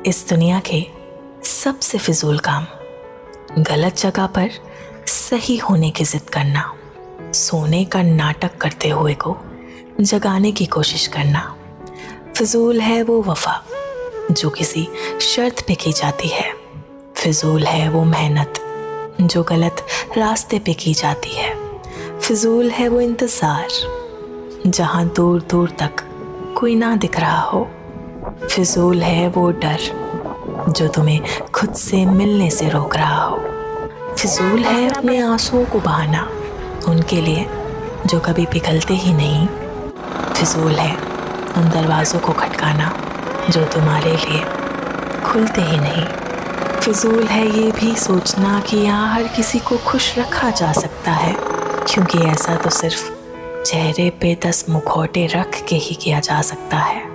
इस दुनिया के सबसे फिजूल काम गलत जगह पर सही होने की जिद करना, सोने का नाटक करते हुए को जगाने की कोशिश करना। फिजूल है वो वफा जो किसी शर्त पे की जाती है। फिजूल है वो मेहनत जो गलत रास्ते पे की जाती है। फिजूल है वो इंतज़ार जहाँ दूर दूर तक कोई ना दिख रहा हो। फिजूल है वो डर जो तुम्हें खुद से मिलने से रोक रहा हो। फिजूल है अपने आंसुओं को बहाना उनके लिए जो कभी पिघलते ही नहीं। फिजूल है उन दरवाज़ों को खटकाना जो तुम्हारे लिए खुलते ही नहीं। फिजूल है ये भी सोचना कि यहाँ हर किसी को खुश रखा जा सकता है, क्योंकि ऐसा तो सिर्फ चेहरे पे 10 मुखौटे रख के ही किया जा सकता है।